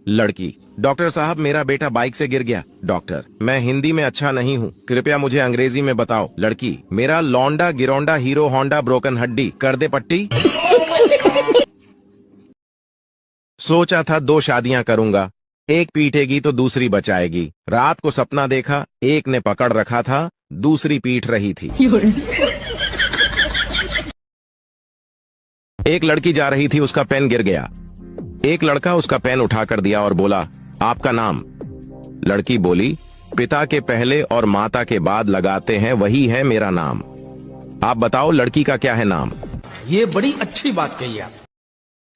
लड़की, डॉक्टर साहब मेरा बेटा बाइक से गिर गया। डॉक्टर, मैं हिंदी में अच्छा नहीं हूँ, कृपया मुझे अंग्रेजी में बताओ। लड़की, मेरा लौंडा गिरोंडा हीरो होंडा ब्रोकन हड्डी, कर दे पट्टी। सोचा था 2 शादियां करूंगा, एक पीटेगी तो दूसरी बचाएगी। रात को सपना देखा, एक ने पकड़ रखा था, दूसरी पीट रही थी। एक लड़की जा रही थी, उसका पेन गिर गया। एक लड़का उसका पेन उठाकर दिया और बोला, आपका नाम? लड़की बोली, पिता के पहले और माता के बाद लगाते हैं वही है मेरा नाम। आप बताओ लड़की का क्या है नाम? ये बड़ी अच्छी बात कही आप।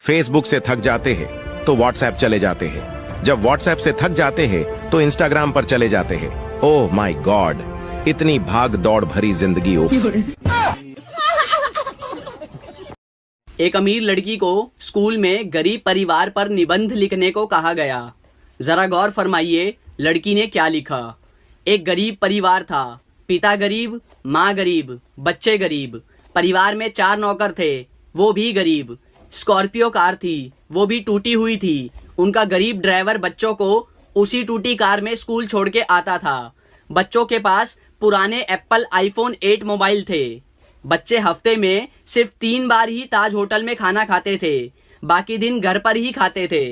फेसबुक से थक जाते हैं तो व्हाट्सएप चले जाते हैं, जब व्हाट्सएप से थक जाते हैं तो इंस्टाग्राम पर चले जाते हैं। ओह माय गॉड, इतनी भाग दौड़ भरी जिंदगी। एक अमीर लड़की को स्कूल में गरीब परिवार पर निबंध लिखने को कहा गया। जरा गौर फरमाइए लड़की ने क्या लिखा। एक गरीब परिवार था, पिता गरीब, माँ गरीब, बच्चे गरीब। परिवार में 4 नौकर थे, वो भी गरीब। स्कॉर्पियो कार थी, वो भी टूटी हुई थी। उनका गरीब ड्राइवर बच्चों को उसी टूटी कार में स्कूल छोड़ के आता था। बच्चों के पास पुराने एप्पल आईफोन 8 मोबाइल थे। बच्चे हफ्ते में सिर्फ 3 बार ही ताज होटल में खाना खाते थे, बाकी दिन घर पर ही खाते थे।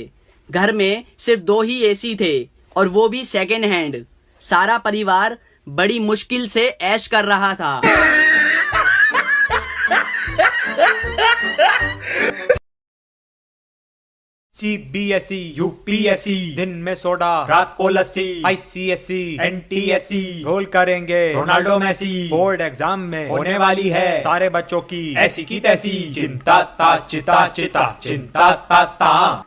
घर में सिर्फ 2 ही एसी थे और वो भी सेकेंड हैंड। सारा परिवार बड़ी मुश्किल से ऐश कर रहा था। CBSE, UPSC, दिन में सोडा रात को लस्सी। ICSE, NTSE, गोल करेंगे रोनाल्डो मेसी। बोर्ड एग्जाम में होने वाली है सारे बच्चों की ऐसी की तैसी। चिंता ता चिता चिता चिंता ता ता।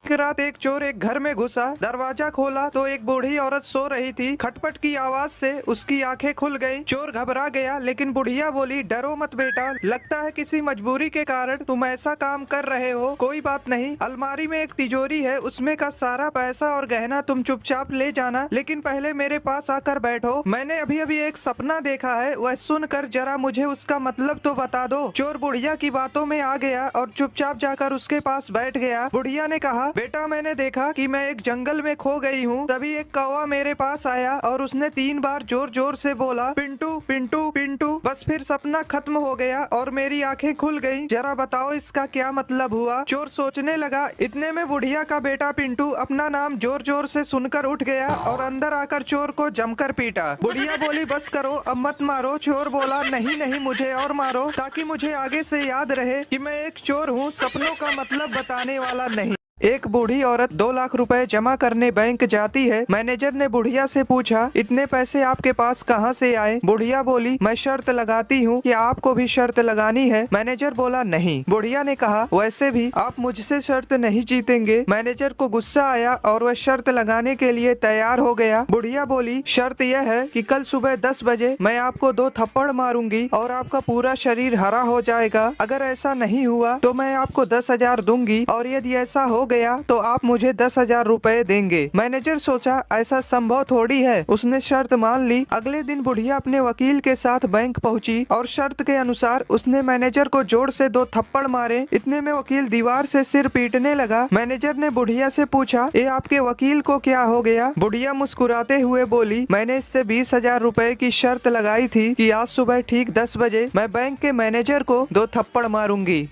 एक रात एक चोर एक घर में घुसा, दरवाजा खोला तो एक बूढ़ी औरत सो रही थी। खटपट की आवाज से उसकी आंखें खुल गईं। चोर घबरा गया, लेकिन बुढ़िया बोली, डरो मत बेटा, लगता है किसी मजबूरी के कारण तुम ऐसा काम कर रहे हो। कोई बात नहीं, अलमारी में एक तिजोरी है, उसमें का सारा पैसा और गहना तुम चुपचाप ले जाना, लेकिन पहले मेरे पास आकर बैठो। मैंने अभी अभी एक सपना देखा है, वह सुनकर जरा मुझे उसका मतलब तो बता दो। चोर बुढ़िया की बातों में आ गया और चुपचाप जाकर उसके पास बैठ गया। बुढ़िया ने कहा, बेटा मैंने देखा कि मैं एक जंगल में खो गई हूँ। तभी एक कौवा मेरे पास आया और उसने 3 बार जोर जोर से बोला, पिंटू पिंटू पिंटू। बस फिर सपना खत्म हो गया और मेरी आंखें खुल गईं। जरा बताओ इसका क्या मतलब हुआ। चोर सोचने लगा। इतने में बुढ़िया का बेटा पिंटू अपना नाम जोर जोर से सुनकर उठ गया और अंदर आकर चोर को जमकर पीटा। बुढ़िया बोली, बस करो अब मत मारो। चोर बोला, नहीं नहीं मुझे और मारो, ताकि मुझे आगे से याद रहे कि मैं एक चोर हूँ, सपनों का मतलब बताने वाला नहीं। एक बूढ़ी औरत 2 लाख रुपए जमा करने बैंक जाती है। मैनेजर ने बुढ़िया से पूछा, इतने पैसे आपके पास कहाँ से आए? बुढ़िया बोली, मैं शर्त लगाती हूँ कि आपको भी शर्त लगानी है। मैनेजर बोला, नहीं। बुढ़िया ने कहा, वैसे भी आप मुझसे शर्त नहीं जीतेंगे। मैनेजर को गुस्सा आया और वह शर्त लगाने के लिए तैयार हो गया। बुढ़िया बोली, शर्त यह है कि कल सुबह 10 बजे मैं आपको 2 थप्पड़ मारूंगी और आपका पूरा शरीर हरा हो जाएगा। अगर ऐसा नहीं हुआ तो मैं आपको 10,000 दूंगी, और यदि ऐसा हो गया तो आप मुझे 10,000 रुपए देंगे। मैनेजर सोचा ऐसा संभव थोड़ी है, उसने शर्त मान ली। अगले दिन बुढ़िया अपने वकील के साथ बैंक पहुंची और शर्त के अनुसार उसने मैनेजर को जोर से 2 थप्पड़ मारे। इतने में वकील दीवार से सिर पीटने लगा। मैनेजर ने बुढ़िया से पूछा, ये आपके वकील को क्या हो गया? बुढ़िया मुस्कुराते हुए बोली, मैंने इससे 20,000 रुपए की शर्त लगाई थी कि आज सुबह ठीक 10 बजे मैं बैंक के मैनेजर को 2 थप्पड़ मारूंगी।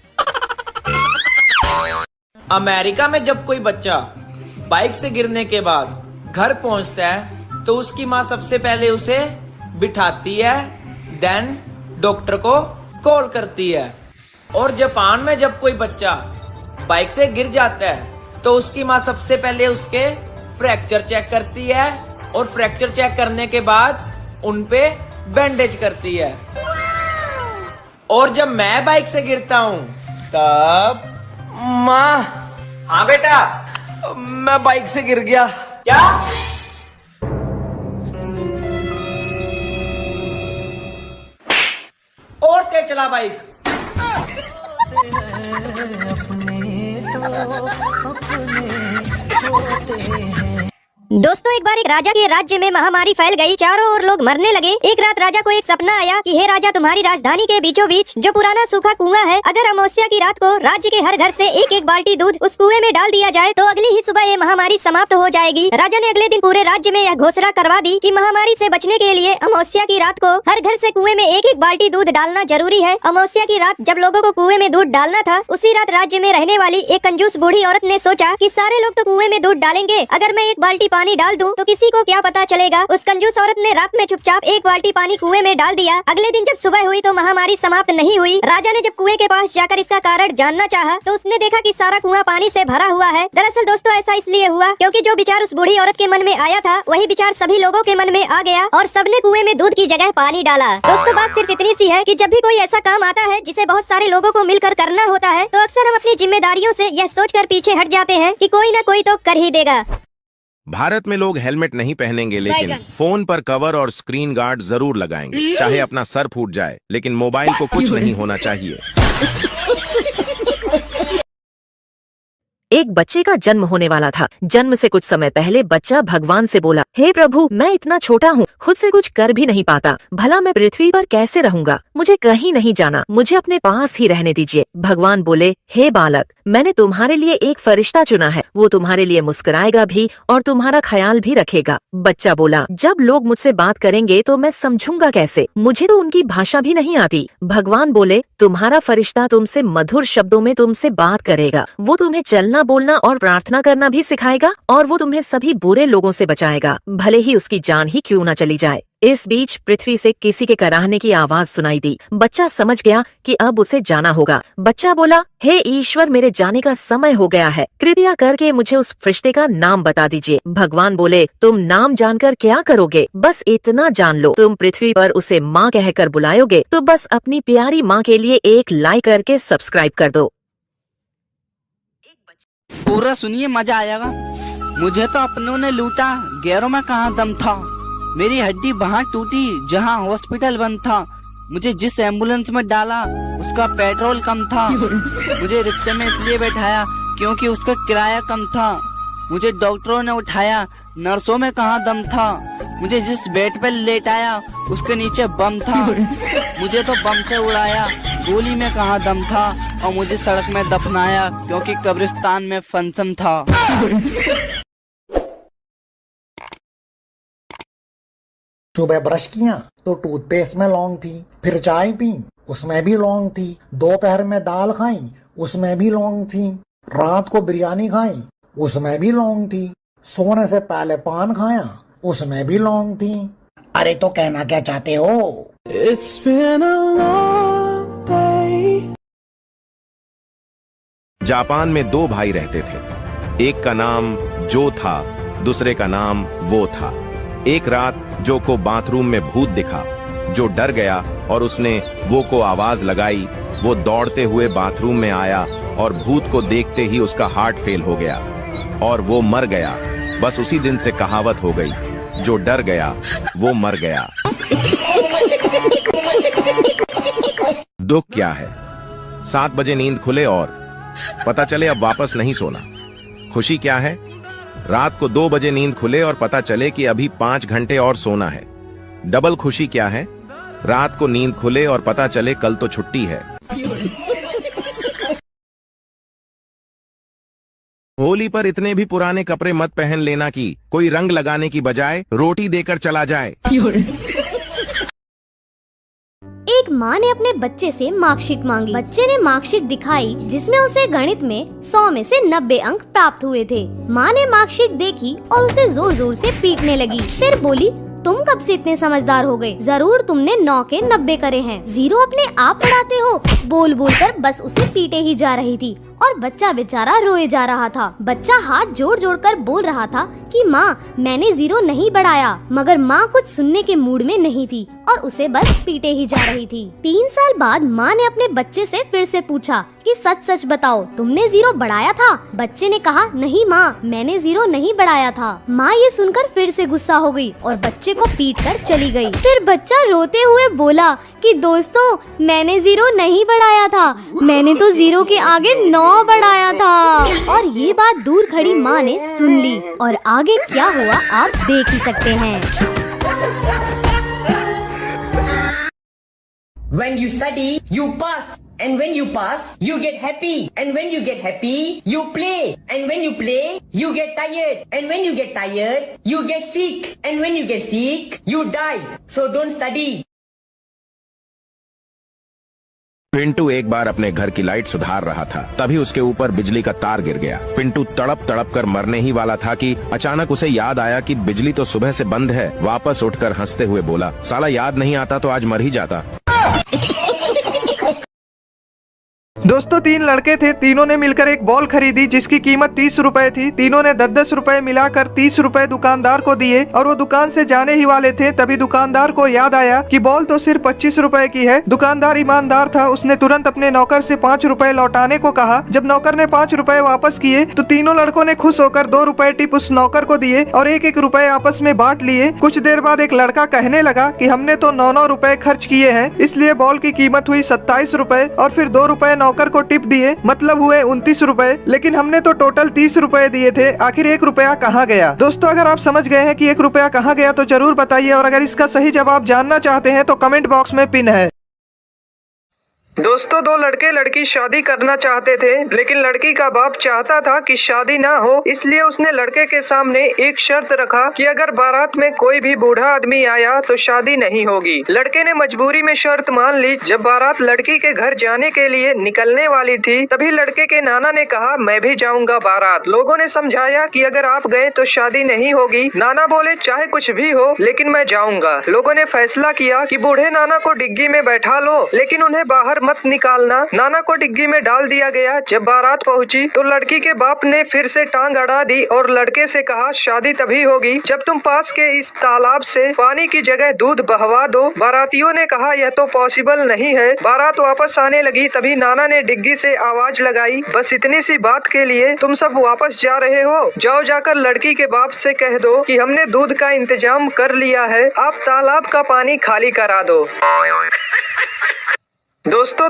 अमेरिका में जब कोई बच्चा बाइक से गिरने के बाद घर पहुंचता है तो उसकी माँ सबसे पहले उसे बिठाती है, देन डॉक्टर को कॉल करती है। और जापान में जब कोई बच्चा बाइक से गिर जाता है तो उसकी माँ सबसे पहले उसके फ्रैक्चर चेक करती है और फ्रैक्चर चेक करने के बाद उनपे बैंडेज करती है। और जब मैं बाइक से गिरता हूँ तब माँ, हाँ बेटा, मैं बाइक से गिर गया। क्या? चला बाइक। दोस्तों, एक बार एक राजा के राज्य में महामारी फैल गई। चारों ओर लोग मरने लगे। एक रात राजा को एक सपना आया कि हे राजा, तुम्हारी राजधानी के बीचों बीच जो पुराना सूखा कुआं है, अगर अमावस्या की रात को राज्य के हर घर से एक एक बाल्टी दूध उस कुएं में डाल दिया जाए तो अगली ही सुबह ये महामारी समाप्त हो जाएगी। राजा ने अगले दिन पूरे राज्य में यह घोषणा करवा दी कि महामारी से बचने के लिए अमावस्या की रात को हर घर से कुएं में एक एक बाल्टी दूध डालना जरूरी है। अमावस्या की रात जब लोगों को कुएं में दूध डालना था, उसी रात राज्य में रहने वाली एक कंजूस बूढ़ी औरत ने सोचा कि सारे लोग तो कुएं में दूध डालेंगे, अगर मैं एक बाल्टी पानी डाल दूं तो किसी को क्या पता चलेगा। उस कंजूस औरत ने रात में चुपचाप एक बाल्टी पानी कुएं में डाल दिया। अगले दिन जब सुबह हुई तो महामारी समाप्त नहीं हुई। राजा ने जब कुएं के पास जाकर इसका कारण जानना चाहा तो उसने देखा कि सारा कुआं पानी से भरा हुआ है। दरअसल दोस्तों, ऐसा इसलिए हुआ क्योंकि जो विचार उस बूढ़ी औरत के मन में आया था, वही विचार सभी लोगों के मन में आ गया और सबने कुएं में दूध की जगह पानी डाला। दोस्तों, बात सिर्फ इतनी सी है कि जब भी कोई ऐसा काम आता है जिसे बहुत सारे लोगों को मिलकर करना होता है, तो अक्सर हम अपनी जिम्मेदारियों से यह सोचकर पीछे हट जाते हैं कि कोई न कोई तो कर ही देगा। भारत में लोग हेलमेट नहीं पहनेंगे, लेकिन फोन पर कवर और स्क्रीन गार्ड जरूर लगाएंगे। चाहे अपना सर फूट जाए, लेकिन मोबाइल को कुछ नहीं होना चाहिए। एक बच्चे का जन्म होने वाला था। जन्म से कुछ समय पहले बच्चा भगवान से बोला, हे प्रभु, मैं इतना छोटा हूँ, खुद से कुछ कर भी नहीं पाता, भला मैं पृथ्वी पर कैसे रहूंगा? मुझे कहीं नहीं जाना, मुझे अपने पास ही रहने दीजिए। भगवान बोले, हे बालक, मैंने तुम्हारे लिए एक फरिश्ता चुना है, वो तुम्हारे लिए मुस्कुराएगा भी और तुम्हारा ख्याल भी रखेगा। बच्चा बोला, जब लोग मुझसे बात करेंगे तो मैं समझूंगा कैसे? मुझे तो उनकी भाषा भी नहीं आती। भगवान बोले, तुम्हारा फरिश्ता तुमसे मधुर शब्दों में तुमसे बात करेगा, वो तुम्हें चलना बोलना और प्रार्थना करना भी सिखाएगा और वो तुम्हें सभी बुरे लोगों से बचाएगा, भले ही उसकी जान ही क्यों न चली जाए। इस बीच पृथ्वी से किसी के कराहने की आवाज सुनाई दी। बच्चा समझ गया कि अब उसे जाना होगा। बच्चा बोला, हे ईश्वर, मेरे जाने का समय हो गया है, कृपया करके मुझे उस फरिश्ते का नाम बता दीजिए। भगवान बोले, तुम नाम जानकर क्या करोगे? बस इतना जान लो, तुम पृथ्वी पर उसे माँ कहकर बुलाओगे तो बस अपनी प्यारी माँ के लिए एक लाइक करके सब्सक्राइब कर दो। पूरा सुनिए, मजा आएगा। मुझे तो अपनों ने लूटा, गैरों में कहाँ दम था। मेरी हड्डी वहाँ टूटी जहाँ हॉस्पिटल बंद था। मुझे जिस एम्बुलेंस में डाला उसका पेट्रोल कम था। मुझे रिक्शे में इसलिए बैठाया क्योंकि उसका किराया कम था। मुझे डॉक्टरों ने उठाया, नर्सों में कहाँ दम था। मुझे जिस बेड पर लेटाया उसके नीचे बम था। मुझे तो बम से उड़ाया, गोली में कहाँ दम था। और मुझे सड़क में दफनाया क्योंकि कब्रिस्तान में फंक्शन था। सुबह ब्रश किया तो टूथपेस्ट में लौंग थी, फिर चाय पी उसमें भी लौंग थी, दोपहर में दाल खाई उसमें भी लौंग थी, रात को बिरयानी खाई उसमें भी लौंग थी, सोने से पहले पान खाया उसमें भी लौंग थी। अरे तो कहना क्या चाहते हो? It's been a long day. Japan में दो भाई रहते थे। एक का नाम जो था, दूसरे का नाम वो था। एक रात जो को बाथरूम में भूत दिखा। जो डर गया और उसने वो को आवाज लगाई। वो दौड़ते हुए बाथरूम में आया और भूत को देखते ही उसका हार्ट फेल हो गया और वो मर गया। बस उसी दिन से कहावत हो गई, जो डर गया वो मर गया। दुख क्या है? 7 बजे नींद खुले और पता चले अब वापस नहीं सोना। खुशी क्या है? रात को 2 बजे नींद खुले और पता चले कि अभी 5 घंटे और सोना है। डबल खुशी क्या है? रात को नींद खुले और पता चले कल तो छुट्टी है। होली पर इतने भी पुराने कपड़े मत पहन लेना कि कोई रंग लगाने की बजाय रोटी देकर चला जाए। एक माँ ने अपने बच्चे से मार्कशीट मांगी। बच्चे ने मार्कशीट दिखाई जिसमें उसे गणित में 100 में से 90 अंक प्राप्त हुए थे। माँ ने मार्कशीट देखी और उसे जोर जोर से पीटने लगी। फिर बोली, तुम कब से इतने समझदार हो गए? जरूर तुमने 9 के 90 करे हैं। 0 अपने आप पढ़ाते हो। बोल बोल कर बस उसे पीटे ही जा रही थी और बच्चा बेचारा रोए जा रहा था। बच्चा हाथ जोड़ जोड़ कर बोल रहा था कि माँ मैंने 0 नहीं बढ़ाया, मगर माँ कुछ सुनने के मूड में नहीं थी और उसे बस पीटे ही जा रही थी। 3 साल बाद माँ ने अपने बच्चे से फिर से पूछा कि सच सच बताओ तुमने 0 बढ़ाया था? बच्चे ने कहा नहीं माँ, मैंने 0 नहीं बढ़ाया था। माँ ये सुनकर फिर से गुस्सा हो गई और बच्चे को पीट कर चली गई। फिर बच्चा रोते हुए बोला कि दोस्तों मैंने 0 नहीं बढ़ाया था, मैंने तो 0 के आगे 9 बढ़ाया था। और ये बात दूर खड़ी माँ ने सुन ली और आगे क्या हुआ आप देख ही सकते हैं। When you study, you pass. And when you pass, you get happy. And when you get happy, you play. And when you play, you get tired. And when you get tired, you get sick. And when you get sick, you die. So don't study. Pintu एक बार अपने घर की light सुधार रहा था, तभी उसके ऊपर बिजली का तार गिर गया। पिंटू तड़प तड़प कर मरने ही वाला था कि अचानक उसे याद आया कि बिजली तो सुबह से बंद है। वापस उठकर हंसते हुए बोला, साला याद नहीं आता तो आज मर ही जाता। दोस्तों 3 लड़के थे, तीनों ने मिलकर एक बॉल खरीदी जिसकी कीमत 30 रुपए थी। तीनों ने 10-10 रुपए मिलाकर 30 रुपए दुकानदार को दिए और वो दुकान से जाने ही वाले थे, तभी दुकानदार को याद आया कि बॉल तो सिर्फ 25 रुपए की है। दुकानदार ईमानदार था, उसने तुरंत अपने नौकर से 5 रुपए लौटाने को कहा। जब नौकर ने 5 रुपए वापस किए तो तीनों लड़कों ने खुश होकर 2 रुपए टिप उस नौकर को दिए और 1-1 रुपए आपस में बांट लिए। कुछ देर बाद एक लड़का कहने लगा कि हमने तो 9-9 रुपए खर्च किए हैं, इसलिए बॉल की कीमत हुई 27 रुपए और फिर 2 रुपए नौकर को टिप दिए, मतलब हुए 29 रुपए। लेकिन हमने तो टोटल 30 रुपए दिए थे, आखिर 1 रुपया कहाँ गया? दोस्तों अगर आप समझ गए हैं कि 1 रुपया कहाँ गया तो जरूर बताइए, और अगर इसका सही जवाब जानना चाहते हैं तो कमेंट बॉक्स में पिन है। दोस्तों 2 लड़के लड़की शादी करना चाहते थे, लेकिन लड़की का बाप चाहता था कि शादी ना हो, इसलिए उसने लड़के के सामने एक शर्त रखा कि अगर बारात में कोई भी बूढ़ा आदमी आया तो शादी नहीं होगी। लड़के ने मजबूरी में शर्त मान ली। जब बारात लड़की के घर जाने के लिए निकलने वाली थी, तभी लड़के के नाना ने कहा मैं भी जाऊंगा बारात। लोगों ने समझाया कि अगर आप गए तो शादी नहीं होगी। नाना बोले चाहे कुछ भी हो लेकिन मैं जाऊंगा। लोगों ने फैसला किया कि बूढ़े नाना को डिग्गी में बैठा लो, लेकिन उन्हें बाहर मत निकालना। नाना को डिग्गी में डाल दिया गया। जब बारात पहुंची तो लड़की के बाप ने फिर से टांग अड़ा दी और लड़के से कहा शादी तभी होगी जब तुम पास के इस तालाब से पानी की जगह दूध बहवा दो। बारातियों ने कहा यह तो पॉसिबल नहीं है। बारात वापस आने लगी, तभी नाना ने डिग्गी से आवाज लगाई, बस इतनी सी बात के लिए तुम सब वापस जा रहे हो? जाओ जाकर लड़की के बाप से कह दो कि हमने दूध का इंतजाम कर लिया है, आप तालाब का पानी खाली करा दो। दोस्तों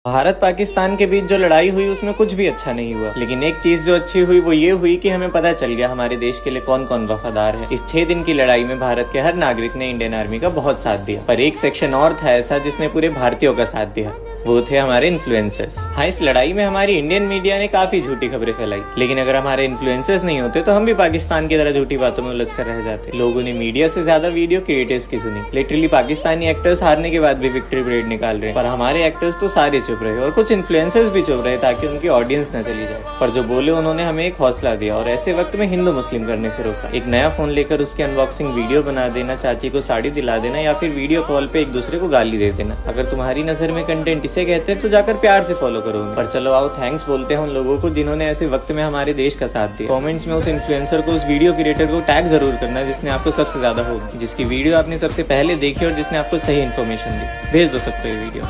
भारत पाकिस्तान के बीच जो लड़ाई हुई उसमें कुछ भी अच्छा नहीं हुआ, लेकिन एक चीज जो अच्छी हुई वो ये हुई कि हमें पता चल गया हमारे देश के लिए कौन कौन वफादार है। इस 6 दिन की लड़ाई में भारत के हर नागरिक ने इंडियन आर्मी का बहुत साथ दिया, पर एक सेक्शन और था ऐसा जिसने पूरे भारतीयों का साथ दिया, वो थे हमारे इन्फ्लुएंसर्स। हाँ, इस लड़ाई में हमारी इंडियन मीडिया ने काफी झूठी खबरें फैलाई, लेकिन अगर हमारे इन्फ्लुएंसर्स नहीं होते तो हम भी पाकिस्तान की तरह झूठी बातों में उलझ कर रह जाते। लोगों ने मीडिया से ज्यादा वीडियो क्रिएटर्स की सुनी। लिटरली पाकिस्तानी एक्टर्स हारने के बाद भी विक्ट्री परेड निकाल रहे हैं, पर हमारे एक्टर्स तो सारे चुप रहे और कुछ इन्फ्लुएंसर्स भी चुप रहे ताकि उनकी ऑडियंस न चली जाए। पर जो बोले उन्होंने हमें एक हौसला दिया और ऐसे वक्त में हिंदू मुस्लिम करने से रोका। एक नया फोन लेकर उसकी अनबॉक्सिंग वीडियो बना देना, चाची को साड़ी दिला देना या फिर वीडियो कॉल पे एक दूसरे को गाली दे देना। अगर तुम्हारी नजर में कंटेंट इसे कहते हैं तो जाकर प्यार से फॉलो करो। पर चलो आओ थैंक्स बोलते हैं उन लोगों को जिन्होंने ऐसे वक्त में हमारे देश का साथ दिया। कमेंट्स में उस इन्फ्लुएंसर को, उस वीडियो क्रिएटर को टैग जरूर करना जिसने आपको सबसे ज्यादा होप, जिसकी वीडियो आपने सबसे पहले देखी और जिसने आपको सही इन्फॉर्मेशन दी। भेज दो सबको ये वीडियो।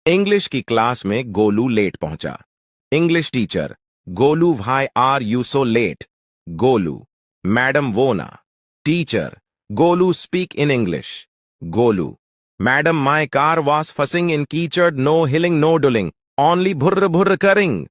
इंग्लिश की क्लास में गोलू लेट पहुंचा। English teacher, Golu why are you so late? Golu, madam वो ना। Teacher, Golu speak in English. Golu, madam my car was फसिंग इन कीचड़, नो हिलिंग नो डुलिंग, ओनली भुर्र भुर्र करिंग।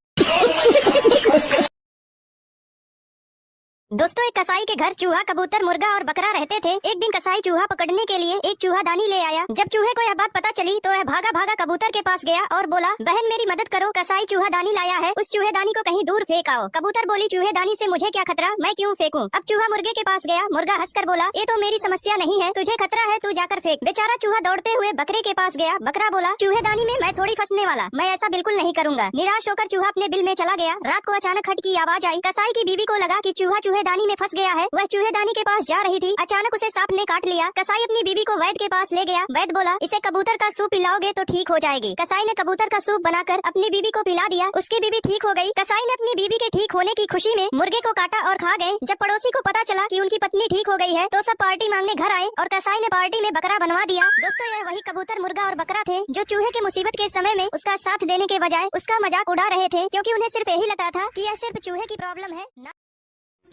दोस्तों एक कसाई के घर चूहा, कबूतर, मुर्गा और बकरा रहते थे। एक दिन कसाई चूहा पकड़ने के लिए एक चूहादानी ले आया। जब चूहे को यह बात पता चली तो वह भागा भागा कबूतर के पास गया और बोला, बहन मेरी मदद करो, कसाई चूहादानी लाया है, उस चूहेदानी को कहीं दूर फेंक आओ। कबूतर बोली, चूहेदानी से मुझे क्या खतरा, मैं क्यों फेंकूं? अब चूहा मुर्गे के पास गया। मुर्गा हंसकर बोला, ये तो मेरी समस्या नहीं है, तुझे खतरा है, तू जाकर फेंक। बेचारा चूहा दौड़ते हुए बकरे के पास गया। बकरा बोला, चूहेदानी में मैं थोड़ी फंसने वाला, मैं ऐसा बिल्कुल नहीं करूंगा। निराश होकर चूहा अपने बिल में चला गया। रात को अचानक खट की आवाज आई। कसाई की बीवी को लगा कि चूहा चूहेदानी में फंस गया है। वह चूहेदानी के पास जा रही थी, अचानक उसे सांप ने काट लिया। कसाई अपनी बीबी को वैद्य के पास ले गया। वैद्य बोला, इसे कबूतर का सूप पिलाओगे तो ठीक हो जाएगी। कसाई ने कबूतर का सूप बनाकर अपनी बीबी को पिला दिया। उसकी बीबी ठीक हो गई। कसाई ने अपनी बीबी के ठीक होने की खुशी में मुर्गे को काटा और खा गए। जब पड़ोसी को पता चला कि उनकी पत्नी ठीक हो गई है तो सब पार्टी मांगने घर आए और कसाई ने पार्टी में बकरा बनवा दिया। दोस्तों, यह वही कबूतर, मुर्गा और बकरा थे जो चूहे के मुसीबत के समय में उसका साथ देने के बजाय उसका मजाक उड़ा रहे थे, क्योंकि उन्हें सिर्फ यही लगता था कि यह सिर्फ चूहे की प्रॉब्लम है।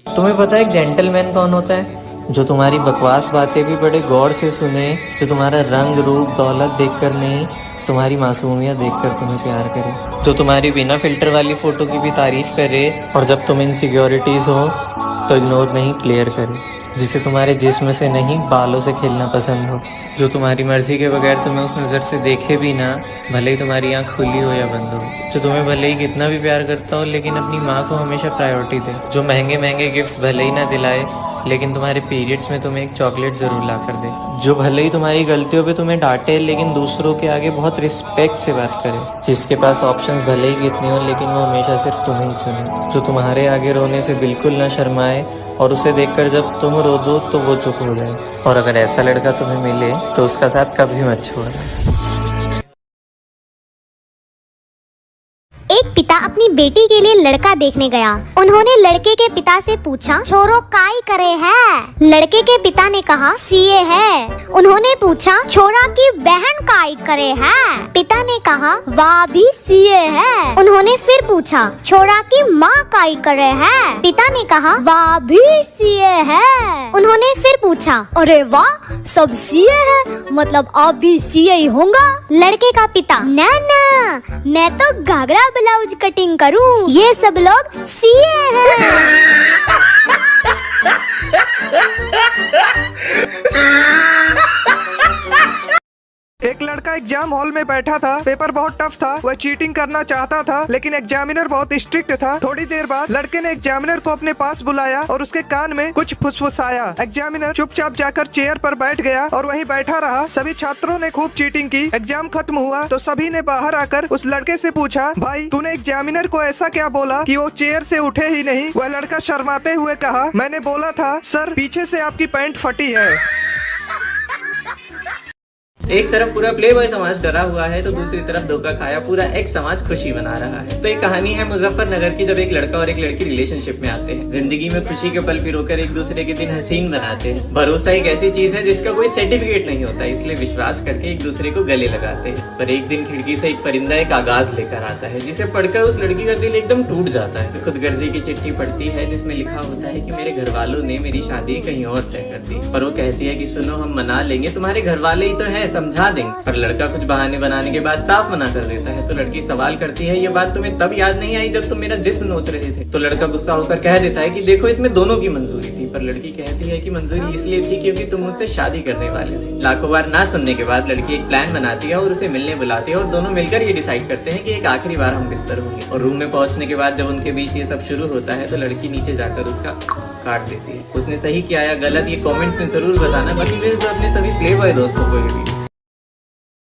तुम्हें पता है एक जेंटलमैन कौन होता है? जो तुम्हारी बकवास बातें भी बड़े गौर से सुने, जो तुम्हारा रंग रूप दौलत देखकर नहीं, तुम्हारी मासूमियत देखकर तुम्हें प्यार करे, जो तुम्हारी बिना फिल्टर वाली फोटो की भी तारीफ करे और जब तुम इनसिक्योरिटीज हो तो इग्नोर नहीं क्लियर करे, जिसे तुम्हारे जिस्म से नहीं बालों से खेलना पसंद हो, जो तुम्हारी मर्जी के बगैर तुम्हें उस नज़र से देखे भी ना, भले ही तुम्हारी आँख खुली हो या बंद हो, जो तुम्हें भले ही कितना भी प्यार करता हो लेकिन अपनी माँ को हमेशा प्रायोरिटी दे, जो महंगे महंगे गिफ्ट्स भले ही ना दिलाए लेकिन तुम्हारे पीरियड्स में तुम्हें एक चॉकलेट जरूर ला कर दे, जो भले ही तुम्हारी गलतियों पे तुम्हें डांटे लेकिन दूसरों के आगे बहुत रिस्पेक्ट से बात करे, जिसके पास ऑप्शंस भले ही कितने हो लेकिन वो हमेशा सिर्फ तुम्हें ही चुने, जो तुम्हारे आगे रोने से बिल्कुल ना शर्माए और उसे देखकर जब तुम रो दो तो वो चुप हो जाए, और अगर ऐसा लड़का तुम्हें मिले तो उसका साथ कभी मत छोड़ना। एक पिता अपनी बेटी के लिए लड़का देखने गया। उन्होंने लड़के के पिता से पूछा, छोरो काई करे है? लड़के के पिता ने कहा, सीए है। उन्होंने पूछा, छोरा की बहन काई करे है? पिता ने कहा, वाह भी सीए है। उन्होंने फिर पूछा, छोरा की माँ काई करे है? पिता ने कहा, वाह भी सीए है। उन्होंने फिर पूछा, अरे वाह, सब सीए है, मतलब आप भी सीए ही होगा? लड़के का पिता, ना ना, मैं तो घाघरा ब्लाउज कटिंग करूं, ये सब लोग सीए हैं। एक लड़का एग्जाम हॉल में बैठा था। पेपर बहुत टफ था। वह चीटिंग करना चाहता था लेकिन एग्जामिनर बहुत स्ट्रिक्ट था। थोड़ी देर बाद लड़के ने एग्जामिनर को अपने पास बुलाया और उसके कान में कुछ फुसफुसाया। एग्जामिनर चुपचाप जाकर चेयर पर बैठ गया और वहीं बैठा रहा। सभी छात्रों ने खूब चीटिंग की। एग्जाम खत्म हुआ तो सभी ने बाहर आकर उस लड़के से पूछा, भाई तूने एग्जामिनर को ऐसा क्या बोला कि वो चेयर से उठे ही नहीं? वह लड़का शर्माते हुए कहा, मैंने बोला था सर, पीछे से आपकी पैंट फटी है। एक तरफ पूरा प्ले बॉय समाज डरा हुआ है तो दूसरी तरफ धोखा खाया पूरा एक समाज खुशी मना रहा है। तो एक कहानी है मुजफ्फरनगर की, जब एक लड़का और एक लड़की रिलेशनशिप में आते हैं। जिंदगी में खुशी के पल पिरोकर एक दूसरे के दिन हसीन बनाते हैं। भरोसा एक ऐसी चीज है जिसका कोई सर्टिफिकेट नहीं होता, इसलिए विश्वास करके एक दूसरे को गले लगाते हैं। पर एक दिन खिड़की से एक परिंदा एक कागज लेकर आता है जिसे पढ़कर उस लड़की का दिल एकदम टूट जाता है। खुदगर्जी की चिट्ठी पढ़ती है जिसमें लिखा होता है कि मेरे घर वालों ने मेरी शादी कहीं और तय कर दी। पर वो कहती है कि सुनो, हम मना लेंगे, तुम्हारे घर वाले ही तो है, समझा देंगे। पर लड़का कुछ बहाने बनाने के बाद साफ मना कर देता है। तो लड़की सवाल करती है, ये बात तुम्हें तब याद नहीं आई जब तुम मेरा जिस्म नोच रहे थे? तो लड़का गुस्सा होकर कह देता है कि देखो, इसमें दोनों की मंजूरी थी। पर लड़की कहती है कि मंजूरी इसलिए थी क्योंकि तुम मुझसे शादी करने वाले थे। लाखों बार ना सुनने के बाद लड़की एक प्लान बनाती है और उसे मिलने बुलाती है और दोनों मिलकर ये डिसाइड करते हैं कि एक आखिरी बार हम बिस्तर होंगे। और रूम में पहुंचने के बाद जब उनके बीच ये सब शुरू होता है तो लड़की नीचे जाकर उसका काट देती है। उसने सही किया या गलत ये कमेंट्स में जरूर बताना। बाकी अपने सभी प्ले बॉय दोस्तों को भी